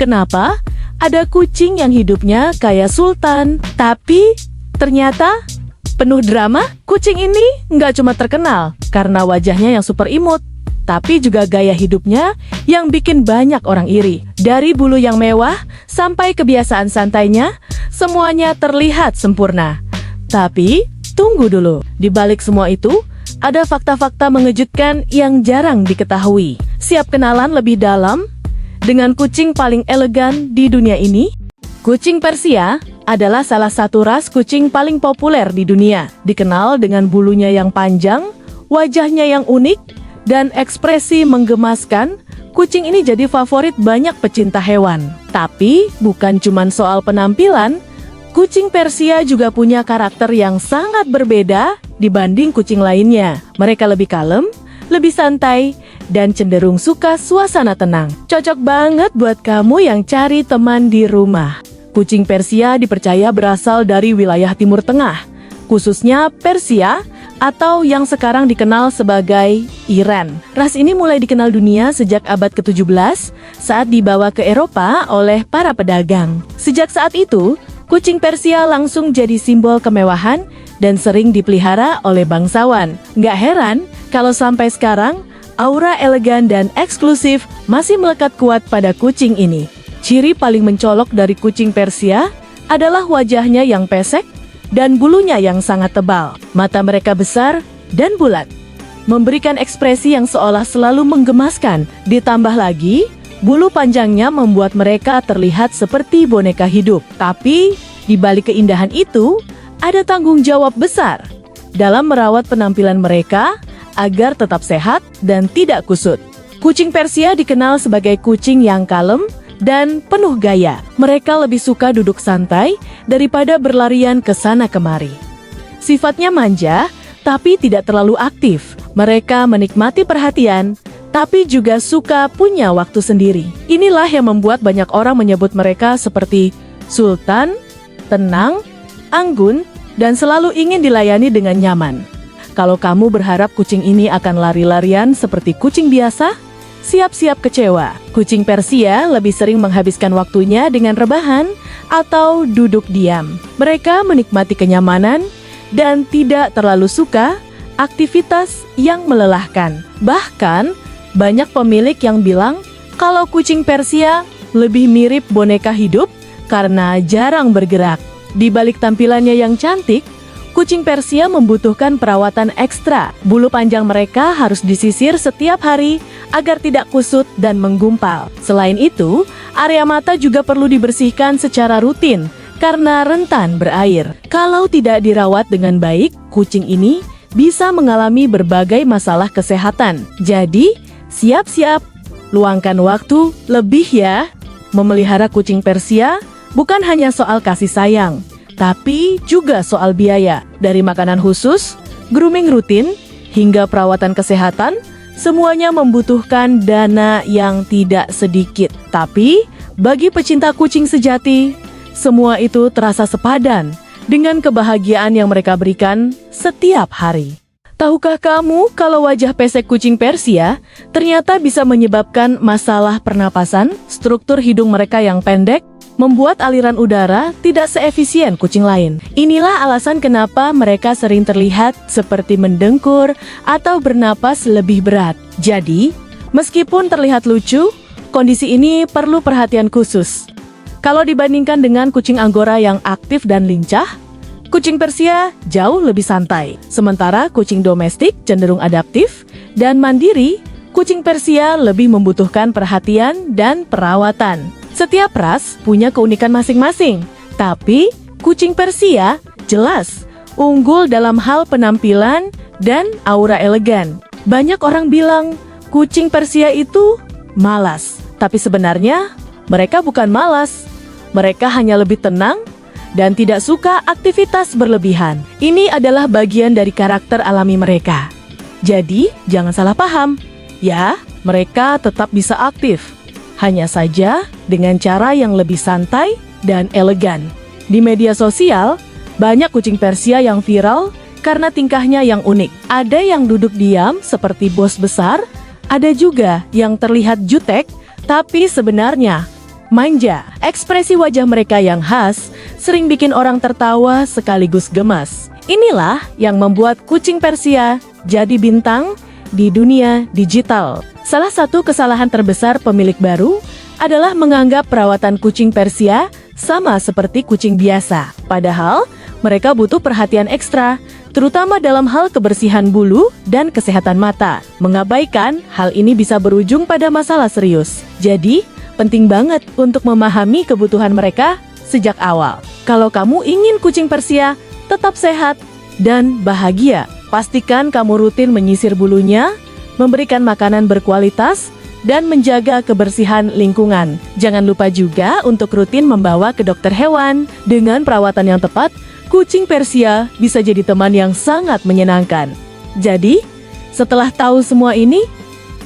Kenapa? Ada kucing yang hidupnya kayak sultan, tapi ternyata penuh drama. Kucing ini nggak cuma terkenal karena wajahnya yang super imut, tapi juga gaya hidupnya yang bikin banyak orang iri. Dari bulu yang mewah sampai kebiasaan santainya, semuanya terlihat sempurna. Tapi, tunggu dulu. Di balik semua itu, ada fakta-fakta mengejutkan yang jarang diketahui. Siap kenalan lebih dalam dengan kucing paling elegan di dunia ini? Kucing Persia adalah salah satu ras kucing paling populer di dunia. Dikenal dengan bulunya yang panjang, wajahnya yang unik, dan ekspresi menggemaskan. Kucing ini jadi favorit banyak pecinta hewan. Tapi, bukan cuma soal penampilan, kucing Persia juga punya karakter yang sangat berbeda dibanding kucing lainnya. Mereka lebih kalem, lebih santai, dan cenderung suka suasana tenang. Cocok banget buat kamu yang cari teman di rumah. Kucing Persia dipercaya berasal dari wilayah Timur Tengah, khususnya Persia atau yang sekarang dikenal sebagai Iran. Ras ini mulai dikenal dunia sejak abad ke-17 saat dibawa ke Eropa oleh para pedagang. Sejak saat itu, kucing Persia langsung jadi simbol kemewahan dan sering dipelihara oleh bangsawan. Nggak heran kalau sampai sekarang, aura elegan dan eksklusif masih melekat kuat pada kucing ini. Ciri paling mencolok dari kucing Persia adalah wajahnya yang pesek dan bulunya yang sangat tebal. Mata mereka besar dan bulat, memberikan ekspresi yang seolah selalu menggemaskan. Ditambah lagi, bulu panjangnya membuat mereka terlihat seperti boneka hidup. Tapi, di balik keindahan itu, ada tanggung jawab besar dalam merawat penampilan mereka agar tetap sehat dan tidak kusut. Kucing Persia dikenal sebagai kucing yang kalem dan penuh gaya. Mereka lebih suka duduk santai daripada berlarian ke sana kemari. Sifatnya manja, tapi tidak terlalu aktif. Mereka menikmati perhatian, tapi juga suka punya waktu sendiri. Inilah yang membuat banyak orang menyebut mereka seperti sultan, tenang, anggun, dan selalu ingin dilayani dengan nyaman. Kalau kamu berharap kucing ini akan lari-larian seperti kucing biasa, siap-siap kecewa. Kucing Persia lebih sering menghabiskan waktunya dengan rebahan atau duduk diam. Mereka menikmati kenyamanan dan tidak terlalu suka aktivitas yang melelahkan. Bahkan, banyak pemilik yang bilang kalau kucing Persia lebih mirip boneka hidup karena jarang bergerak. Di balik tampilannya yang cantik, kucing Persia membutuhkan perawatan ekstra. Bulu panjang mereka harus disisir setiap hari agar tidak kusut dan menggumpal. Selain itu, area mata juga perlu dibersihkan secara rutin karena rentan berair. Kalau tidak dirawat dengan baik, kucing ini bisa mengalami berbagai masalah kesehatan. Jadi, siap-siap, luangkan waktu lebih ya. Memelihara kucing Persia bukan hanya soal kasih sayang, tapi juga soal biaya. Dari makanan khusus, grooming rutin, hingga perawatan kesehatan, semuanya membutuhkan dana yang tidak sedikit. Tapi, bagi pecinta kucing sejati, semua itu terasa sepadan dengan kebahagiaan yang mereka berikan setiap hari. Tahukah kamu kalau wajah pesek kucing Persia ternyata bisa menyebabkan masalah pernapasan? Struktur hidung mereka yang pendek membuat aliran udara tidak seefisien kucing lain. Inilah alasan kenapa mereka sering terlihat seperti mendengkur atau bernapas lebih berat. Jadi, meskipun terlihat lucu, kondisi ini perlu perhatian khusus. Kalau dibandingkan dengan kucing Angora yang aktif dan lincah, kucing Persia jauh lebih santai. Sementara kucing domestik cenderung adaptif dan mandiri, kucing Persia lebih membutuhkan perhatian dan perawatan. Setiap ras punya keunikan masing-masing, tapi kucing Persia jelas unggul dalam hal penampilan dan aura elegan. Banyak orang bilang kucing Persia itu malas, tapi sebenarnya mereka bukan malas. Mereka hanya lebih tenang dan tidak suka aktivitas berlebihan. Ini adalah bagian dari karakter alami mereka. Jadi, jangan salah paham. Ya, mereka tetap bisa aktif. Hanya saja dengan cara yang lebih santai dan elegan. Di media sosial, banyak kucing Persia yang viral karena tingkahnya yang unik. Ada yang duduk diam seperti bos besar, ada juga yang terlihat jutek, tapi sebenarnya manja. Ekspresi wajah mereka yang khas sering bikin orang tertawa sekaligus gemas. Inilah yang membuat kucing Persia jadi bintang di dunia digital. Salah satu kesalahan terbesar pemilik baru adalah menganggap perawatan kucing Persia sama seperti kucing biasa. Padahal, mereka butuh perhatian ekstra, terutama dalam hal kebersihan bulu dan kesehatan mata. Mengabaikan hal ini bisa berujung pada masalah serius. Jadi, penting banget untuk memahami kebutuhan mereka sejak awal. Kalau kamu ingin kucing Persia tetap sehat dan bahagia, pastikan kamu rutin menyisir bulunya, memberikan makanan berkualitas, dan menjaga kebersihan lingkungan. Jangan lupa juga untuk rutin membawa ke dokter hewan. Dengan perawatan yang tepat, kucing Persia bisa jadi teman yang sangat menyenangkan. Jadi, setelah tahu semua ini,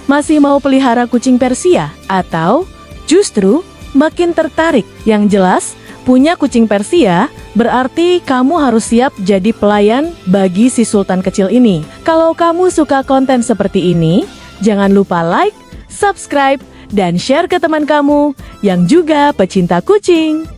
masih mau pelihara kucing Persia? Atau justru makin tertarik? Yang jelas, punya kucing Persia berarti kamu harus siap jadi pelayan bagi si sultan kecil ini. Kalau kamu suka konten seperti ini, jangan lupa like, subscribe, dan share ke teman kamu yang juga pecinta kucing.